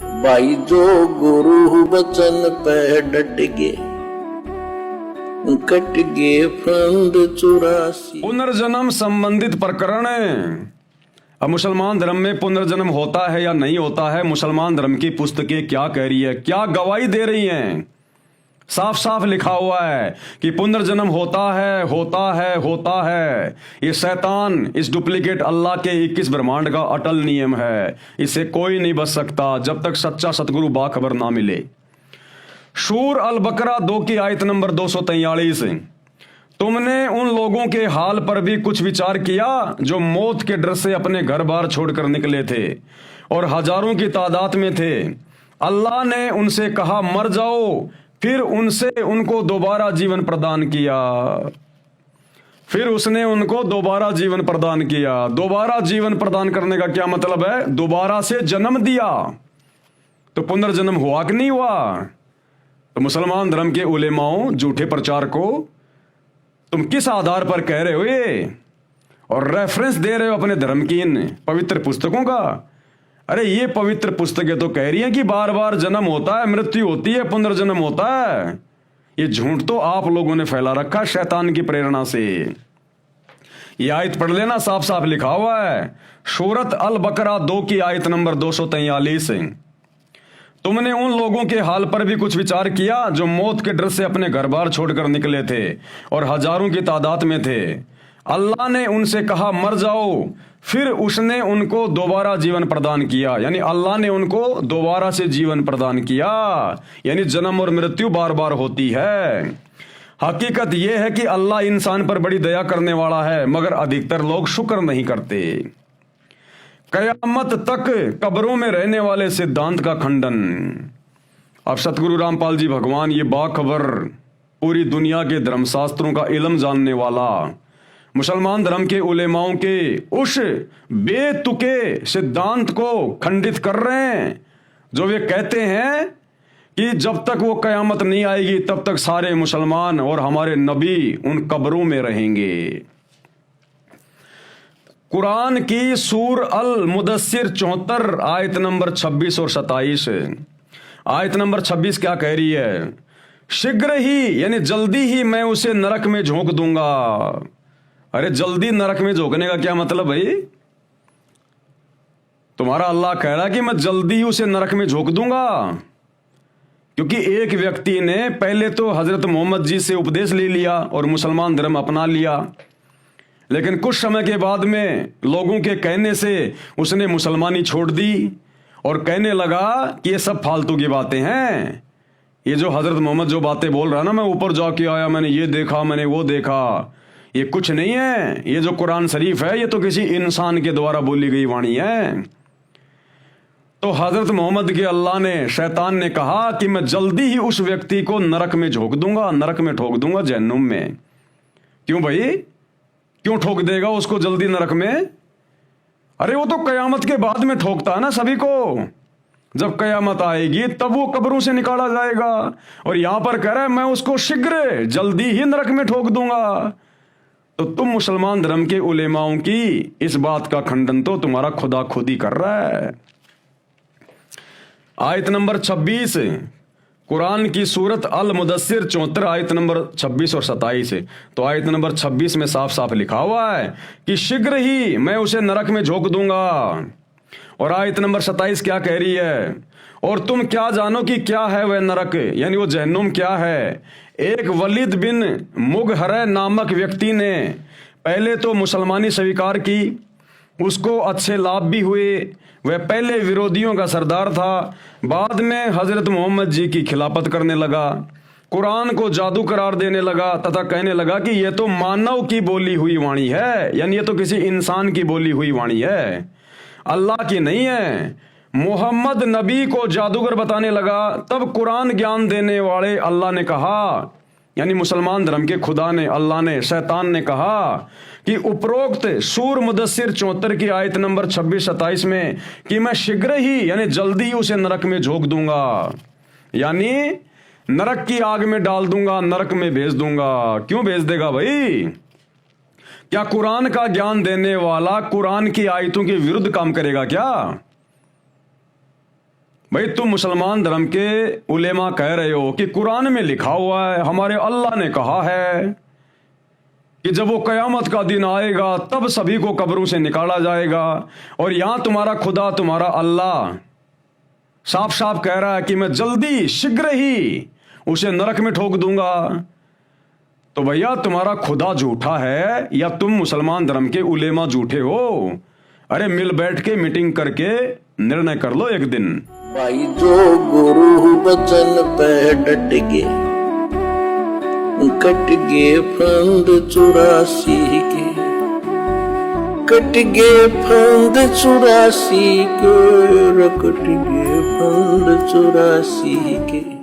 भाई जो गुरु बचन पे डट गए, कट गए फंद 84। पुनर्जन्म संबंधित प्रकरण है। अब मुसलमान धर्म में पुनर्जन्म होता है या नहीं होता है, मुसलमान धर्म की पुस्तकें क्या कह रही है, क्या गवाही दे रही हैं। साफ साफ लिखा हुआ है कि पुनर्जन्म होता है, होता है, होता है। ये शैतान, इस डुप्लीकेट अल्लाह के 21 ब्रह्मांड का अटल नियम है। इससे कोई नहीं बच सकता जब तक सच्चा सतगुरु बाखबर ना मिले। सूर अल बकरा 2 की आयत नंबर 243। तुमने उन लोगों के हाल पर भी कुछ विचार किया जो मौत के डर से अपने घर बार छोड़कर निकले थे और हजारों की तादाद में थे। अल्लाह ने उनसे कहा मर जाओ, फिर उनसे उनको दोबारा जीवन प्रदान किया। फिर उसने उनको दोबारा जीवन प्रदान किया। दोबारा जीवन प्रदान करने का क्या मतलब है? दोबारा से जन्म दिया। तो पुनर्जन्म हुआ कि नहीं हुआ? तो मुसलमान धर्म के उलेमाओं, झूठे प्रचार को तुम किस आधार पर कह रहे हो ये, और रेफरेंस दे रहे हो अपने धर्म की इन पवित्र पुस्तकों का? अरे ये पवित्र पुस्तकें तो कह रही हैं कि बार बार जन्म होता है, मृत्यु होती है, पुनर्जन्म होता है। ये झूठ तो आप लोगों ने फैला रखा शैतान की प्रेरणा से। ये आयत पढ़ लेना, साफ साफ लिखा हुआ है। सूरत अल बकरा 2 की आयत नंबर 243। तुमने उन लोगों के हाल पर भी कुछ विचार किया जो मौत के डर से अपने घर बार छोड़कर निकले थे और हजारों की तादाद में थे। अल्लाह ने उनसे कहा मर जाओ, फिर उसने उनको दोबारा जीवन प्रदान किया। यानी अल्लाह ने उनको दोबारा से जीवन प्रदान किया। यानी जन्म और मृत्यु बार बार होती है। हकीकत यह है कि अल्लाह इंसान पर बड़ी दया करने वाला है, मगर अधिकतर लोग शुक्र नहीं करते। कयामत तक कब्रों में रहने वाले सिद्धांत का खंडन। अब सतगुरु रामपाल जी भगवान, ये बाखबर पूरी दुनिया के धर्मशास्त्रों का इल्म जानने वाला, मुसलमान धर्म के उलेमाओं के उस बेतुके सिद्धांत को खंडित कर रहे हैं जो वे कहते हैं कि जब तक वो कयामत नहीं आएगी तब तक सारे मुसलमान और हमारे नबी उन कब्रों में रहेंगे। कुरान की सूर अल मुदस्सिर 74 आयत नंबर 26 और 27। आयत नंबर 26 क्या कह रही है? शीघ्र ही यानी जल्दी ही मैं उसे नरक में झोंक दूंगा। अरे जल्दी नरक में झोंकने का क्या मतलब भाई? तुम्हारा अल्लाह कह रहा है कि मैं जल्दी ही उसे नरक में झोंक दूंगा। क्योंकि एक व्यक्ति ने पहले तो हजरत मोहम्मद जी से उपदेश ले लिया और मुसलमान धर्म अपना लिया, लेकिन कुछ समय के बाद में लोगों के कहने से उसने मुसलमानी छोड़ दी और कहने लगा कि ये सब फालतू की बातें हैं। ये जो हजरत मोहम्मद जो बातें बोल रहा है ना, मैं ऊपर जाके आया, मैंने ये देखा, मैंने वो देखा, ये कुछ नहीं है। ये जो कुरान शरीफ है ये तो किसी इंसान के द्वारा बोली गई वाणी है। तो हजरत मोहम्मद के अल्लाह ने, शैतान ने कहा कि मैं जल्दी ही उस व्यक्ति को नरक में झोंक दूंगा, नरक में ठोक दूंगा, जहन्नुम में। क्यों भाई, क्यों ठोक देगा उसको जल्दी नरक में? अरे वो तो कयामत के बाद में ठोकता है ना सभी को। जब कयामत आएगी तब वो कब्रों से निकाला जाएगा, और यहां पर कह रहा है मैं उसको शीघ्र जल्दी ही नरक में ठोक दूंगा। तो तुम मुसलमान धर्म के उलेमाओं की इस बात का खंडन तो तुम्हारा खुदा खुद ही कर रहा है। आयत नंबर 26 कुरान की सूरत अल मुदस्सिर 74 आयत नंबर 26 और 27। तो आयत नंबर 26 में साफ साफ लिखा हुआ है कि शीघ्र ही मैं उसे नरक में झोंक दूंगा। और आयत नंबर 27 क्या कह रही है? और तुम क्या जानो कि क्या है वह नरक, यानी वो जहन्नुम क्या है? एक वलीद बिन मुगहर नामक व्यक्ति ने पहले तो मुसलमानी स्वीकार की, उसको अच्छे लाभ भी हुए, वह पहले विरोधियों का सरदार था, बाद में हजरत मोहम्मद जी की खिलाफत करने लगा, कुरान को जादू करार देने लगा तथा कहने लगा कि यह तो मानव की बोली हुई वाणी है, यानी यह तो किसी इंसान की बोली हुई वाणी है, अल्लाह की नहीं है। मोहम्मद नबी को जादूगर बताने लगा। तब कुरान ज्ञान देने वाले अल्लाह ने कहा, यानी मुसलमान धर्म के खुदा ने, अल्लाह ने, शैतान ने कहा कि उपरोक्त सूर मुदस्सिर 74 की आयत नंबर 26-27 में कि मैं शीघ्र ही यानी जल्दी ही उसे नरक में झोंक दूंगा, यानी नरक की आग में डाल दूंगा, नरक में भेज दूंगा। क्यों भेज देगा भाई? क्या कुरान का ज्ञान देने वाला कुरान की आयतों के विरुद्ध काम करेगा क्या? भाई तुम मुसलमान धर्म के उलेमा कह रहे हो कि कुरान में लिखा हुआ है, हमारे अल्लाह ने कहा है कि जब वो कयामत का दिन आएगा तब सभी को कब्रों से निकाला जाएगा, और यहां तुम्हारा खुदा, तुम्हारा अल्लाह साफ साफ कह रहा है कि मैं जल्दी शीघ्र ही उसे नरक में ठोक दूंगा। तो भैया तुम्हारा खुदा झूठा है या तुम मुसलमान धर्म के उलेमा झूठे हो? अरे मिल बैठ के मीटिंग करके निर्णय कर लो एक दिन। भाई जो गुरु बचन पे डट गे, कट गे फंद 84 के, कट गे फंद 84 के, कट गे फंद 84 के।